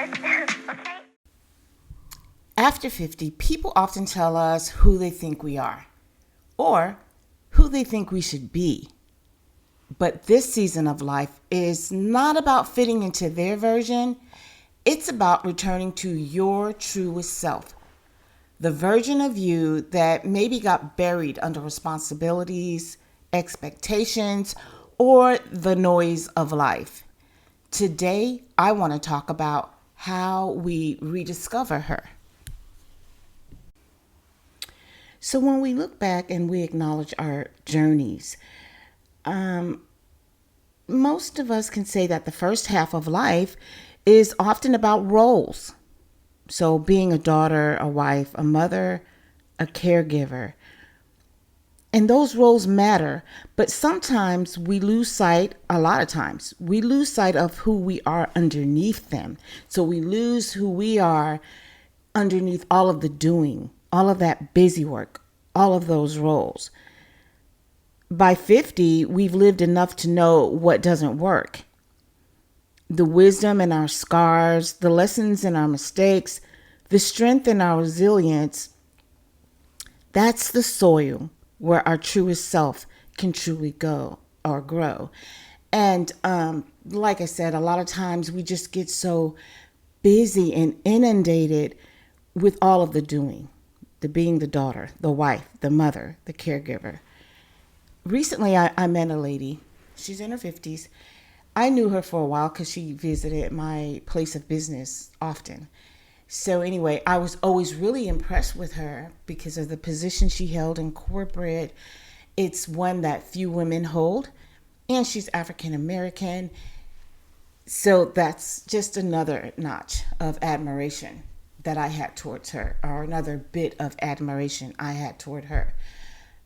Okay? After 50, people often tell us who they think we are or who they think we should be. But this season of life is not about fitting into their version, it's about returning to your truest self. The version of you that maybe got buried under responsibilities, expectations, or the noise of life. Today, I want to talk about how we rediscover her. So, when we look back and we acknowledge our journeys, um, most of us can say that the first half of life is often about roles. So, being a daughter, a wife, a mother, a caregiver. And those roles matter, but sometimes we lose sight, a lot of times, we lose sight of who we are underneath them. So, we lose who we are underneath all of the doing, all of that busy work, all of those roles. By 50, we've lived enough to know what doesn't work. The wisdom in our scars, the lessons in our mistakes, the strength in our resilience, that's the soil where our truest self can truly go or grow. And like I said, a lot of times we just get so busy and inundated with all of the doing, the being the daughter, the wife, the mother, the caregiver. Recently, I met a lady. She's in her 50s. I knew her for a while because she visited my place of business often. So, anyway, I was always really impressed with her because of the position she held in corporate. It's one that few women hold, and she's African American. So, that's just another notch of admiration that I had towards her, or another bit of admiration I had toward her.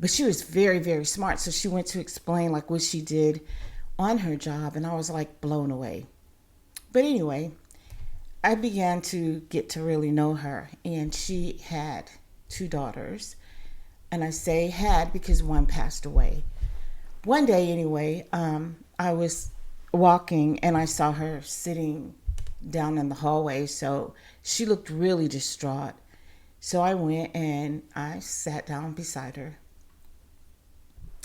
But she was very, very smart. So she went to explain like what she did on her job, and I was like blown away. But anyway, I began to get to really know her, and she had two daughters. And I say had because one passed away. One day, anyway, I was walking and I saw her sitting down in the hallway. So she looked really distraught. So I went and I sat down beside her.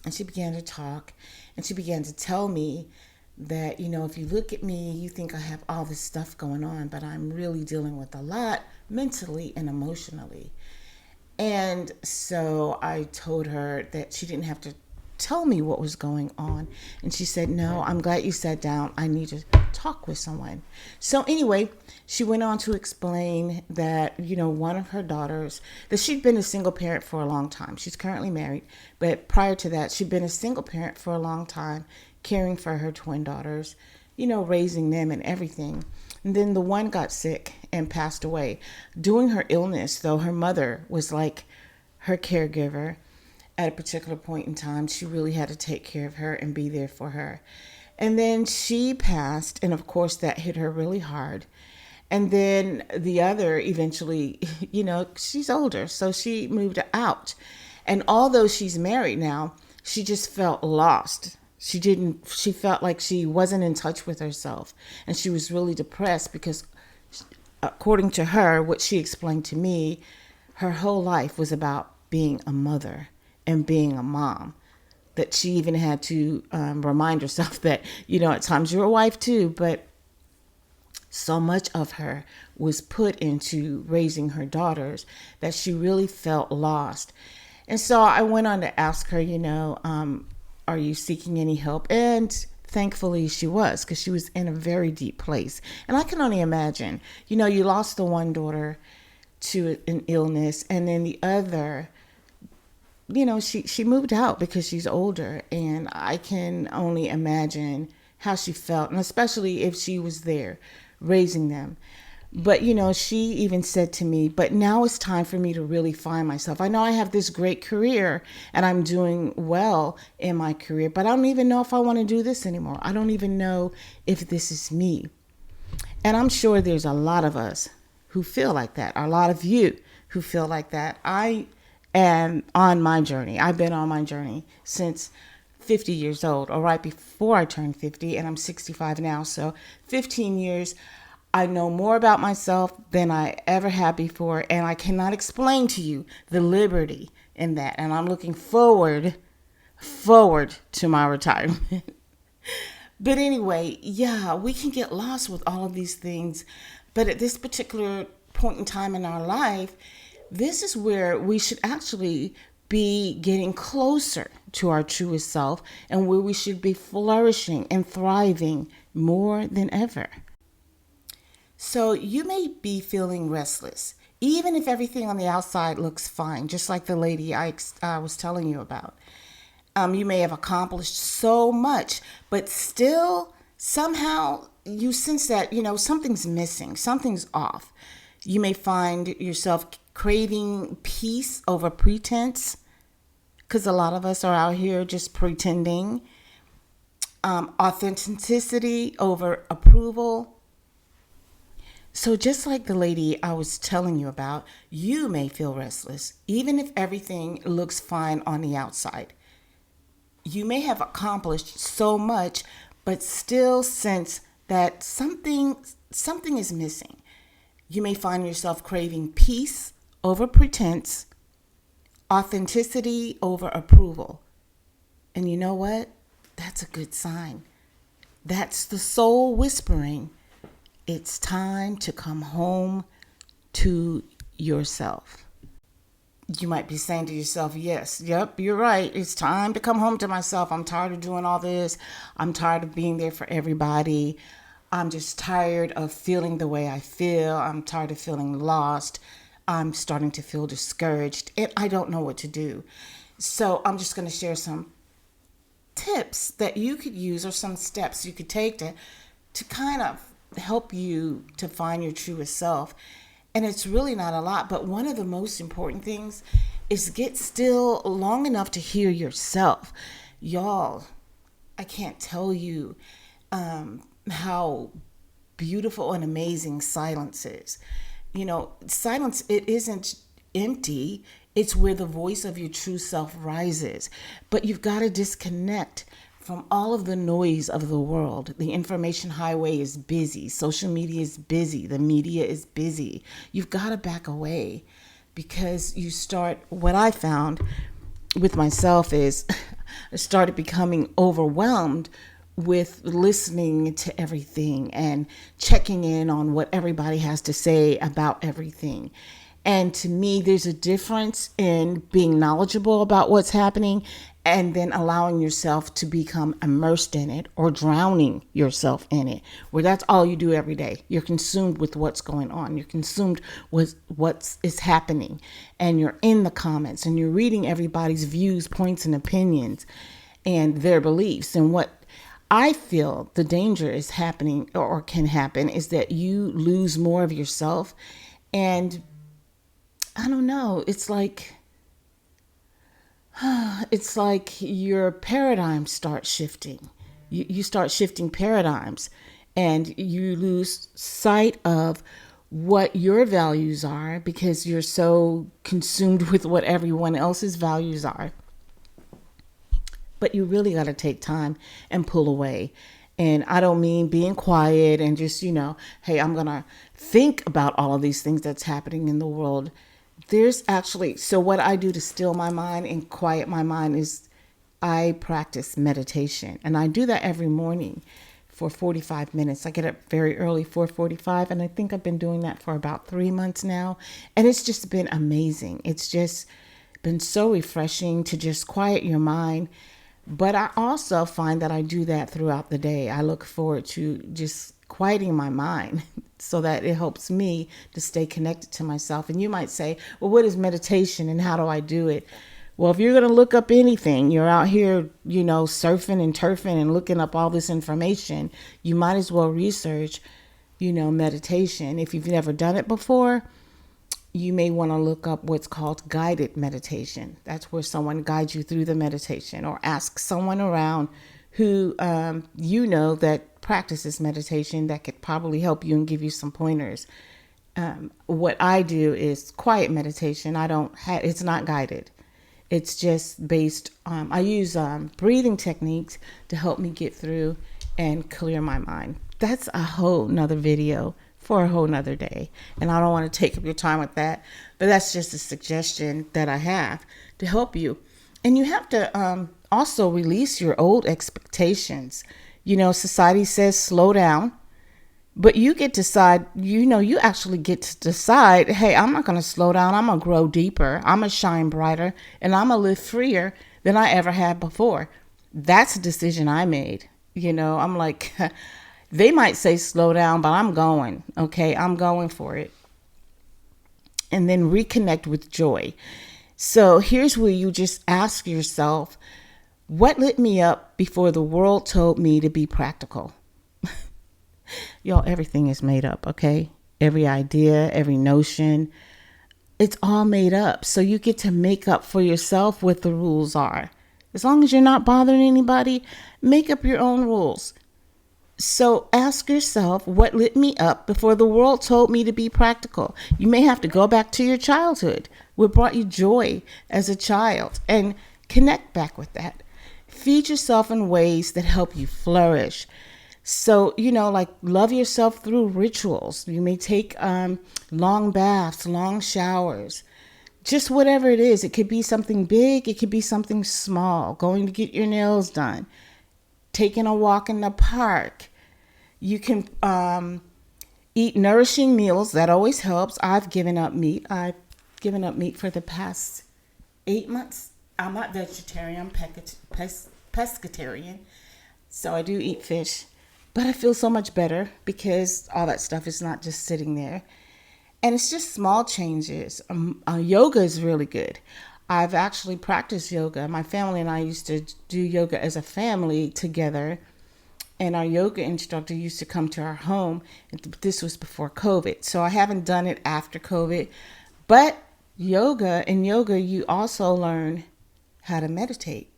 And she began to talk, and she began to tell me that, if you look at me, you think I have all this stuff going on, but I'm really dealing with a lot mentally and emotionally. And so I told her that she didn't have to tell me what was going on. And she said, "No, I'm glad you sat down. I need to talk with someone." So anyway, she went on to explain that, one of her daughters, that she'd been a single parent for a long time. She's currently married, but prior to that, she'd been a single parent for a long time, caring for her twin daughters, raising them and everything. And then the one got sick and passed away. During her illness, though, her mother was like her caregiver. At a particular point in time, she really had to take care of her and be there for her. And then she passed, and of course, that hit her really hard. And then the other eventually, she's older, so she moved out. And although she's married now, she just felt lost. She felt like she wasn't in touch with herself. And she was really depressed because, according to her, what she explained to me, her whole life was about being a mother and being a mom. That she even had to remind herself that, at times you're a wife too, but so much of her was put into raising her daughters that she really felt lost. And so I went on to ask her, are you seeking any help? And thankfully she was, because she was in a very deep place. And I can only imagine, you lost the one daughter to an illness, and then the other, she moved out because she's older. And I can only imagine how she felt, and especially if she was there raising them. But, she even said to me, but now it's time for me to really find myself. I know I have this great career and I'm doing well in my career, but I don't even know if I want to do this anymore. I don't even know if this is me. And I'm sure there's a lot of us who feel like that, a lot of you who feel like that. I am on my journey. I've been on my journey since 50 years old, or right before I turned 50, and I'm 65 now. So 15 years I know more about myself than I ever had before, and I cannot explain to you the liberty in that. And I'm looking forward to my retirement. But anyway, yeah, we can get lost with all of these things. But at this particular point in time in our life, this is where we should actually be getting closer to our truest self and where we should be flourishing and thriving more than ever. So you may be feeling restless, even if everything on the outside looks fine, just like the lady I was telling you about. You may have accomplished so much, but still somehow you sense that, something's missing, something's off. You may find yourself craving peace over pretense, because a lot of us are out here just pretending. Authenticity over approval. So just like the lady I was telling you about, you may feel restless, even if everything looks fine on the outside. You may have accomplished so much, but still sense that something is missing. You may find yourself craving peace over pretense, authenticity over approval. And you know what? That's a good sign. That's the soul whispering, it's time to come home to yourself. You might be saying to yourself, yes, yep, you're right. It's time to come home to myself. I'm tired of doing all this. I'm tired of being there for everybody. I'm just tired of feeling the way I feel. I'm tired of feeling lost. I'm starting to feel discouraged, and I don't know what to do. So I'm just going to share some tips that you could use, or some steps you could take to kind of help you to find your truest self. And it's really not a lot, but one of the most important things is get still long enough to hear yourself. Y'all, I can't tell you how beautiful and amazing silence is. Silence, it isn't empty. It's where the voice of your true self rises. But you've got to disconnect from all of the noise of the world. The information highway is busy. Social media is busy. The media is busy. You've got to back away, because what I found with myself is I started becoming overwhelmed with listening to everything and checking in on what everybody has to say about everything. And to me, there's a difference in being knowledgeable about what's happening and then allowing yourself to become immersed in it, or drowning yourself in it, where that's all you do every day. You're consumed with what's going on. You're consumed with what is happening, and you're in the comments and you're reading everybody's views, points, and opinions and their beliefs. And what I feel the danger is happening, or can happen, is that you lose more of yourself. And I don't know, it's like your paradigm starts shifting. You start shifting paradigms, and you lose sight of what your values are, because you're so consumed with what everyone else's values are. But you really got to take time and pull away. And I don't mean being quiet and just, hey, I'm going to think about all of these things that's happening in the world. So what I do to still my mind and quiet my mind is I practice meditation. And I do that every morning for 45 minutes. I get up very early, 4:45, and I think I've been doing that for about 3 months now. And it's just been amazing. It's just been so refreshing to just quiet your mind. But I also find that I do that throughout the day. I look forward to just quieting my mind so that it helps me to stay connected to myself. And you might say, well, what is meditation and how do I do it? Well, if you're going to look up anything, you're out here, surfing and turfing and looking up all this information, you might as well research, meditation. If you've never done it before, you may want to look up what's called guided meditation. That's where someone guides you through the meditation, or ask someone around who that practices meditation that could probably help you and give you some pointers. What I do is quiet meditation. It's not guided. It's just based I use breathing techniques to help me get through and clear my mind. That's a whole nother video for a whole nother day. And I don't want to take up your time with that, but that's just a suggestion that I have to help you. And you have to also release your old expectations. Society says slow down, but you get to decide, you actually get to decide, hey, I'm not going to slow down. I'm going to grow deeper. I'm going to shine brighter, and I'm going to live freer than I ever had before. That's a decision I made. I'm like, they might say slow down, but I'm going. Okay, I'm going for it. And then reconnect with joy. So here's where you just ask yourself, what lit me up before the world told me to be practical? Y'all, everything is made up, okay? Every idea, every notion, it's all made up. So you get to make up for yourself what the rules are. As long as you're not bothering anybody, make up your own rules. So ask yourself, what lit me up before the world told me to be practical? You may have to go back to your childhood, what brought you joy as a child, and connect back with that. Feed yourself in ways that help you flourish. So, like love yourself through rituals. You may take long baths, long showers, just whatever it is. It could be something big. It could be something small. Going to get your nails done, taking a walk in the park. You can eat nourishing meals. That always helps. I've given up meat. I've given up meat for the past 8 months. I'm not vegetarian. I'm pescatarian. So I do eat fish. But I feel so much better because all that stuff is not just sitting there. And it's just small changes. Yoga is really good. I've actually practiced yoga. My family and I used to do yoga as a family together. And our yoga instructor used to come to our home. This was before COVID. So I haven't done it after COVID. But in yoga, you also learn how to meditate.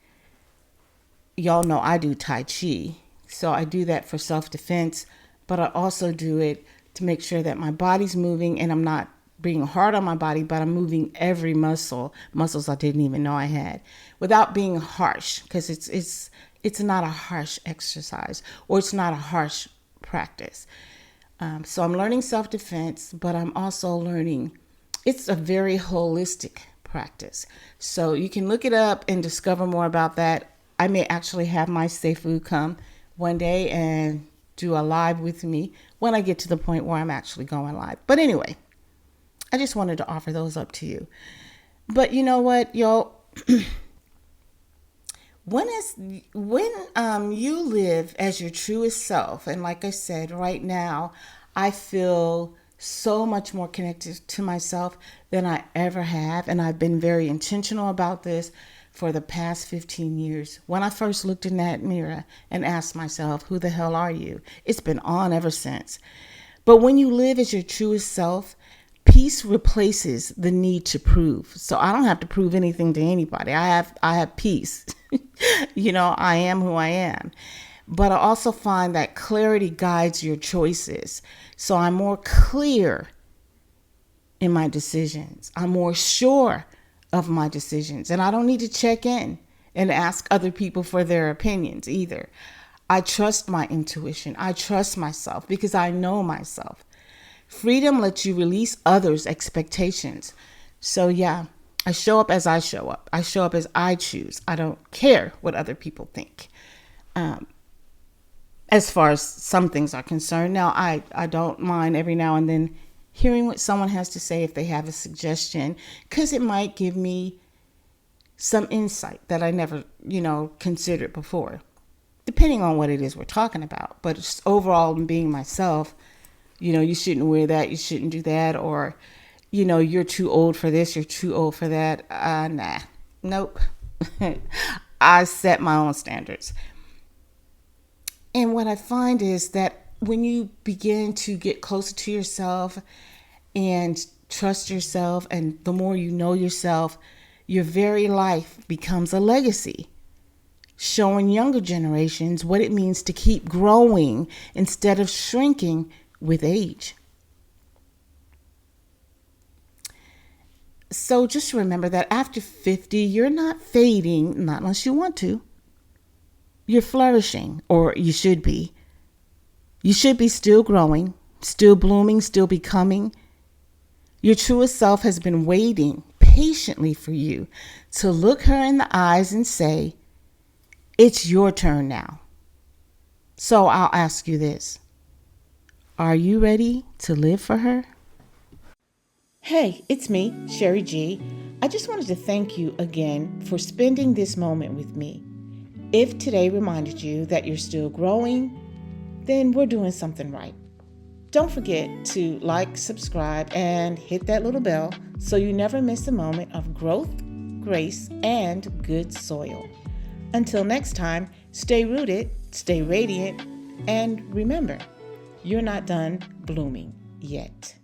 Y'all know I do Tai Chi. So I do that for self-defense, but I also do it to make sure that my body's moving and I'm not being hard on my body, but I'm moving every muscles I didn't even know I had, without being harsh, because it's not a harsh exercise, or it's not a harsh practice. So I'm learning self-defense, but I'm also learning it's a very holistic practice. So you can look it up and discover more about that. I may actually have my Seifu come one day and do a live with me when I get to the point where I'm actually going live. But anyway, I just wanted to offer those up to you. But you know what, y'all? when you live as your truest self, and like I said, right now, I feel so much more connected to myself than I ever have. And I've been very intentional about this for the past 15 years. When I first looked in that mirror and asked myself, who the hell are you? It's been on ever since. But when you live as your truest self, peace replaces the need to prove. So I don't have to prove anything to anybody. I have peace. I am who I am. But I also find that clarity guides your choices. So I'm more clear in my decisions. I'm more sure of my decisions. And I don't need to check in and ask other people for their opinions either. I trust my intuition. I trust myself because I know myself. Freedom lets you release others' expectations. So yeah, I show up as I show up. I show up as I choose. I don't care what other people think. As far as some things are concerned. Now, I don't mind every now and then hearing what someone has to say if they have a suggestion, because it might give me some insight that I never, considered before, depending on what it is we're talking about. But just overall, being myself, you shouldn't wear that, you shouldn't do that, or, you're too old for this, you're too old for that. Nah, nope. I set my own standards. And what I find is that when you begin to get closer to yourself and trust yourself, and the more you know yourself, your very life becomes a legacy, showing younger generations what it means to keep growing instead of shrinking with age. So just remember that after 50, you're not fading, not unless you want to. You're flourishing, or you should be. You should be still growing, still blooming, still becoming. Your truest self has been waiting patiently for you to look her in the eyes and say, it's your turn now. So I'll ask you this. Are you ready to live for her? Hey, it's me, Sherry G. I just wanted to thank you again for spending this moment with me. If today reminded you that you're still growing, then we're doing something right. Don't forget to like, subscribe, and hit that little bell so you never miss a moment of growth, grace, and good soil. Until next time, stay rooted, stay radiant, and remember, you're not done blooming yet.